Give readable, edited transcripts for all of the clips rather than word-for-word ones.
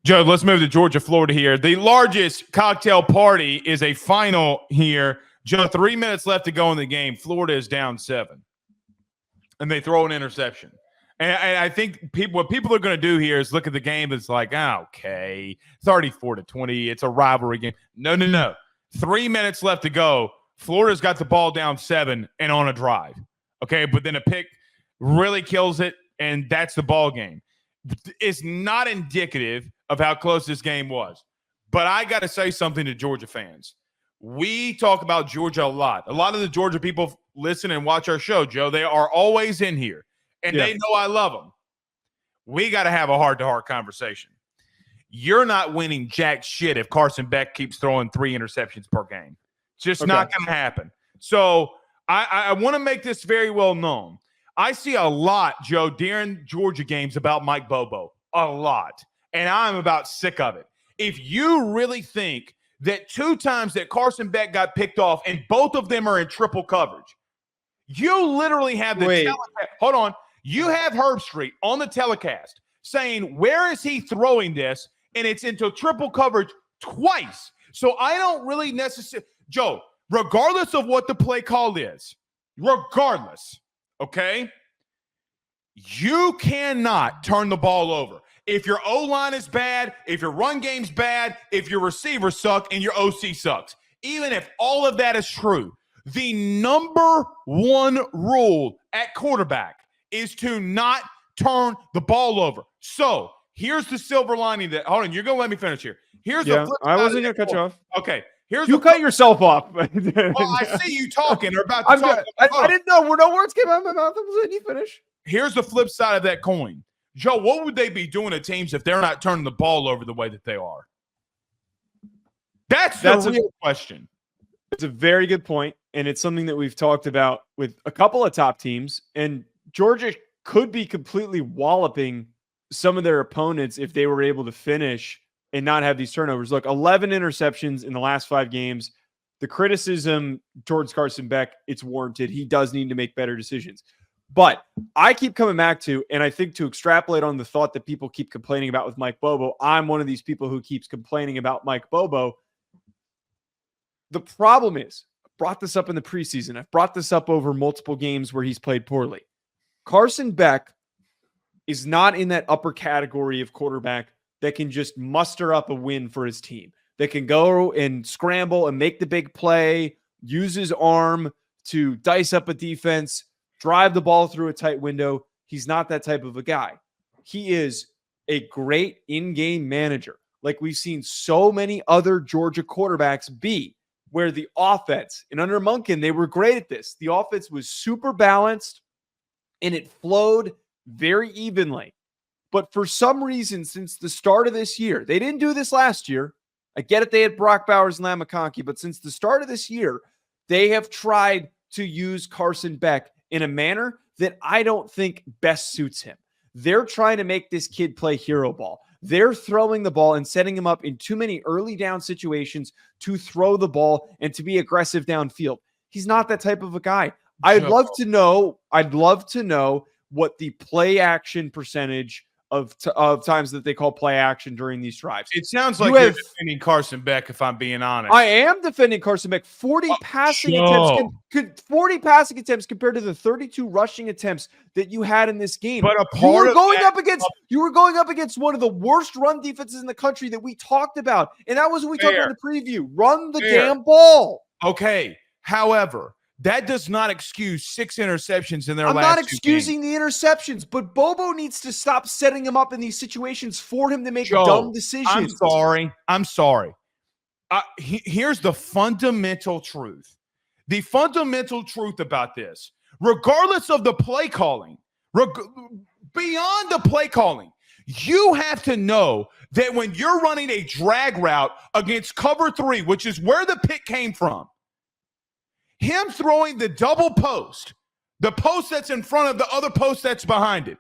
Joe, let's move to Georgia, Florida here. The largest cocktail party is a final here. Joe, 3 minutes left to go in the game. Florida is down 7. And they throw an interception. And I think what people are going to do here is look at the game. It's like, okay, 34-20. It's a rivalry game. No. 3 minutes left to go. Florida's got the ball down 7 and on a drive. Okay, but then a pick really kills it, and that's the ball game. It's not indicative of how close this game was. But I got to say something to Georgia fans. We talk about Georgia a lot. A lot of the Georgia people listen and watch our show, Joe. They are always in here, and they know I love them. We got to have a heart-to-heart conversation. You're not winning jack shit if Carson Beck keeps throwing 3 interceptions per game. It's just not going to happen. So I want to make this very well known. I see a lot, Joe, during Georgia games about Mike Bobo. A lot. And I'm about sick of it. If you really think that 2 times that Carson Beck got picked off and both of them are in triple coverage, you literally have the telecast. Hold on. You have Herbstreit on the telecast saying, where is he throwing this? And it's into triple coverage twice. So I don't really necessarily, Joe, regardless of what the play call is, regardless, okay, you cannot turn the ball over. If your O-line is bad, if your run game's bad, if your receivers suck and your OC sucks, even if all of that is true, the number one rule at quarterback is to not turn the ball over. So here's the silver lining that – hold on, you're going to let me finish here. Here's the flip side. I wasn't going to cut you off. Okay. You cut yourself off. Well, I see you talking or about to talk. I didn't know. No words came out of my mouth. I was letting you finish. Here's the flip side of that coin. Joe, what would they be doing to teams if they're not turning the ball over the way that they are? That's the real question. It's a very good point, and it's something that we've talked about with a couple of top teams, and Georgia could be completely walloping some of their opponents if they were able to finish and not have these turnovers. Look, 11 interceptions in the last 5 games. The criticism towards Carson Beck, it's warranted. He does need to make better decisions. But I keep coming back to, and I think to extrapolate on the thought that people keep complaining about with Mike Bobo, I'm one of these people who keeps complaining about Mike Bobo. The problem is, I brought this up in the preseason. I've brought this up over multiple games where he's played poorly. Carson Beck is not in that upper category of quarterback that can just muster up a win for his team, that can go and scramble and make the big play, use his arm to dice up a defense, drive the ball through a tight window. He's not that type of a guy. He is a great in-game manager, like we've seen so many other Georgia quarterbacks be, where the offense, and under Monken, they were great at this. The offense was super balanced, and it flowed very evenly. But for some reason, since the start of this year, they didn't do this last year. I get it, they had Brock Bowers and Lam McConkey, but since the start of this year, they have tried to use Carson Beck in a manner that I don't think best suits him. They're trying to make this kid play hero ball. They're throwing the ball and setting him up in too many early down situations to throw the ball and to be aggressive downfield. He's not that type of a guy. I'd love to know what the play action percentage of times that they call play action during these drives. It sounds like you're defending Carson Beck, if I'm being honest. I am defending Carson Beck. 40 passing attempts compared to the 32 rushing attempts that you had in this game. But you were going up against one of the worst run defenses in the country that we talked about. And that was what we talked about in the preview. Run the damn ball. Okay. However, that does not excuse 6 interceptions in their last 2 games. I'm not excusing the interceptions, but Bobo needs to stop setting him up in these situations for him to make dumb decisions. I'm sorry. Here's the fundamental truth. The fundamental truth about this, regardless of the play calling, beyond the play calling, you have to know that when you're running a drag route against cover 3, which is where the pick came from, him throwing the double post, the post that's in front of the other post that's behind it,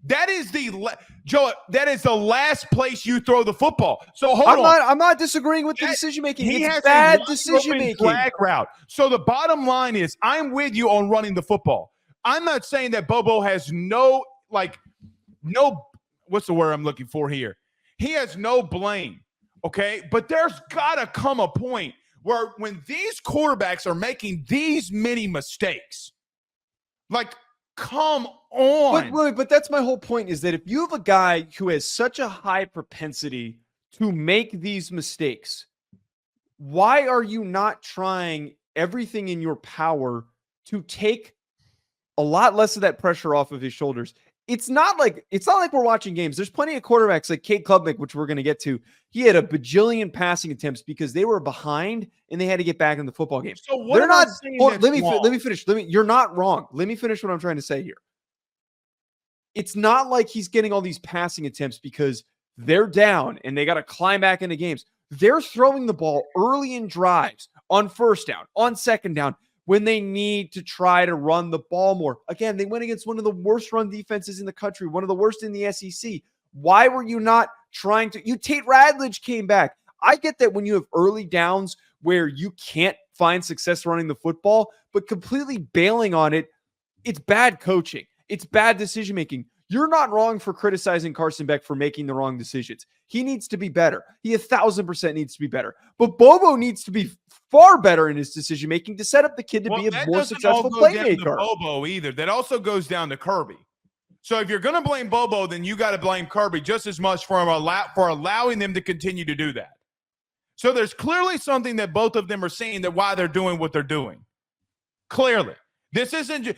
that is that is the last place you throw the football. So I'm not disagreeing with the decision making. It's bad decision making. Drag route. So the bottom line is, I'm with you on running the football. I'm not saying that Bobo has no, what's the word I'm looking for here? he has no blame. Okay. But there's got to come a point where when these quarterbacks are making these many mistakes, like, come on. But that's my whole point, is that if you have a guy who has such a high propensity to make these mistakes, why are you not trying everything in your power to take a lot less of that pressure off of his shoulders? It's not like we're watching games. There's plenty of quarterbacks like Kate Klubnik, which we're going to get to. He had a bajillion passing attempts because they were behind and they had to get back in the football game. So what am I saying? Let me finish. You're not wrong. Let me finish what I'm trying to say here. It's not like he's getting all these passing attempts because they're down and they got to climb back into games. They're throwing the ball early in drives, on first down, on second down, when they need to try to run the ball more. Again, they went against one of the worst run defenses in the country, one of the worst in the SEC. Why were you not trying to? Tate Radledge came back. I get that when you have early downs where you can't find success running the football, but completely bailing on it, it's bad coaching. It's bad decision making. You're not wrong for criticizing Carson Beck for making the wrong decisions. He needs to be better. He 1,000% needs to be better. But Bobo needs to be far better in his decision making to set up the kid to be a more successful playmaker. Bobo either. That also goes down to Kirby. So if you're going to blame Bobo, then you got to blame Kirby just as much for allowing them to continue to do that. So there's clearly something that both of them are seeing that why they're doing what they're doing. Clearly, this isn't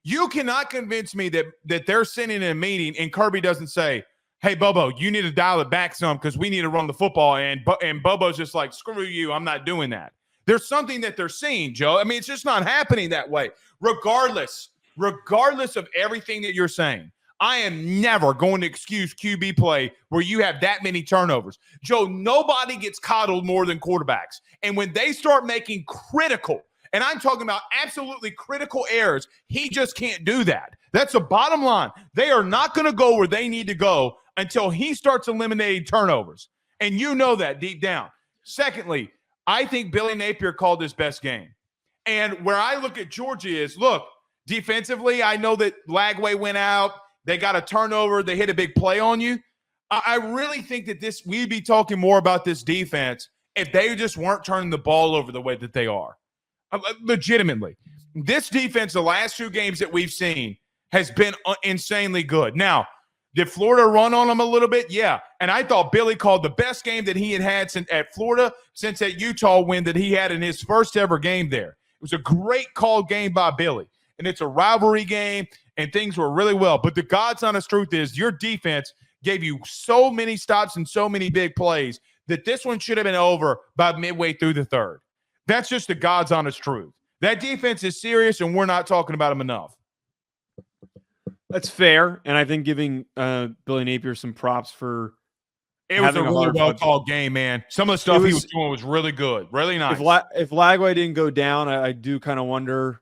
you cannot convince me that they're sitting in a meeting and Kirby doesn't say, hey, Bobo, you need to dial it back some because we need to run the football. And Bobo's just like, screw you, I'm not doing that. There's something that they're seeing, Joe. I mean, it's just not happening that way. Regardless of everything that you're saying, I am never going to excuse QB play where you have that many turnovers. Joe, nobody gets coddled more than quarterbacks. And when they start making critical, and I'm talking about absolutely critical errors, he just can't do that. That's the bottom line. They are not going to go where they need to go until he starts eliminating turnovers. And you know that deep down. Secondly, I think Billy Napier called his best game. And where I look at Georgia is, look, defensively, I know that Lagway went out. They got a turnover. They hit a big play on you. I really think that we'd be talking more about this defense if they just weren't turning the ball over the way that they are. Legitimately. This defense, the last 2 games that we've seen, has been insanely good. Now, did Florida run on them a little bit? Yeah. And I thought Billy called the best game that he had at Florida since that Utah win that he had in his first ever game there. It was a great called game by Billy. And it's a rivalry game, and things were really well. But the God's honest truth is your defense gave you so many stops and so many big plays that this one should have been over by midway through the third. That's just the God's honest truth. That defense is serious, and we're not talking about them enough. That's fair, and I think giving Billy Napier some props for it was a really well-called game, man. Some of the stuff he was doing was really good, really nice. If Lagway didn't go down, I do kind of wonder.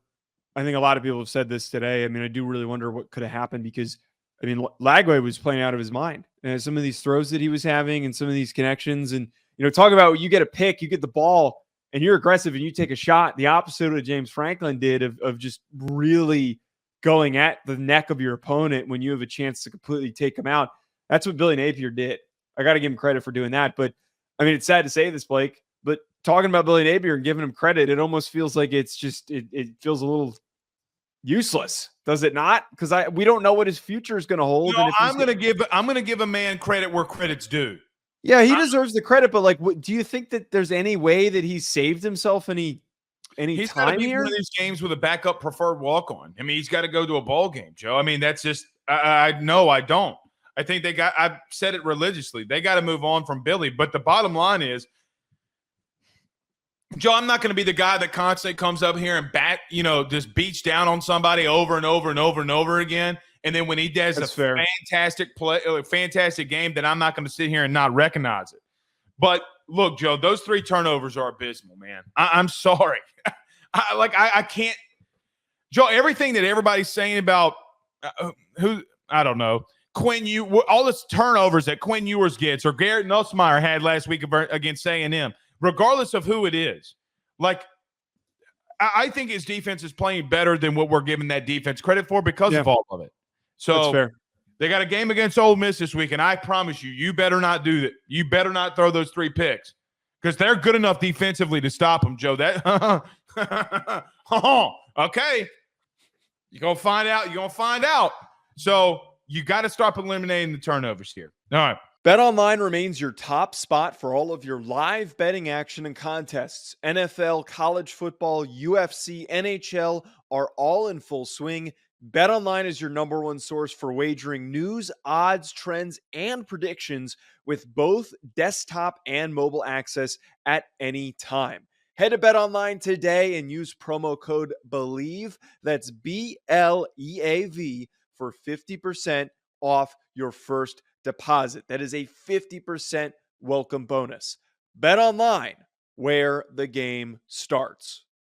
I think a lot of people have said this today. I mean, I do really wonder what could have happened because, I mean, Lagway was playing out of his mind. And some of these throws that he was having and some of these connections and, talk about you get a pick, you get the ball, and you're aggressive and you take a shot. The opposite of what James Franklin did of just really going at the neck of your opponent when you have a chance to completely take him out. That's what Billy Napier did. I got to give him credit for doing that. But, I mean, it's sad to say this, Blake, but talking about Billy Napier and giving him credit, it almost feels like it's just it feels a little useless, does it not? Because we don't know what his future is going to hold. I'm going to give a man credit where credit's due. Yeah, he deserves the credit, but do you think that there's any way that he saved himself any he's time here? One of these games with a backup preferred walk on. I mean, he's got to go to a ball game, Joe. I mean, that's just I don't. I think I've said it religiously. They got to move on from Billy. But the bottom line is, Joe, I'm not going to be the guy that constantly comes up here and just beats down on somebody over and over and over and over again. And then when he does fantastic play, fantastic game, then I'm not going to sit here and not recognize it. But look, Joe, those 3 turnovers are abysmal, man. I'm sorry. I can't. Joe, everything that everybody's saying about I don't know, all the turnovers that Quinn Ewers gets or Garrett Nussmeier had last week against A&M, regardless of who it is, I think his defense is playing better than what we're giving that defense credit for because of all of it. So that's fair. They got a game against Ole Miss this week, and I promise you, you better not do that. You better not throw those 3 picks because they're good enough defensively to stop them, Joe. That okay. You're going to find out. You're going to find out. So you got to start eliminating the turnovers here. All right. BetOnline remains your top spot for all of your live betting action and contests. NFL, college football, UFC, NHL are all in full swing. BetOnline is your number one source for wagering news, odds, trends, and predictions with both desktop and mobile access at any time. Head to BetOnline today and use promo code BELIEVE, that's BLEAV, for 50% off your first deposit. That is a 50% welcome bonus. BetOnline, where the game starts.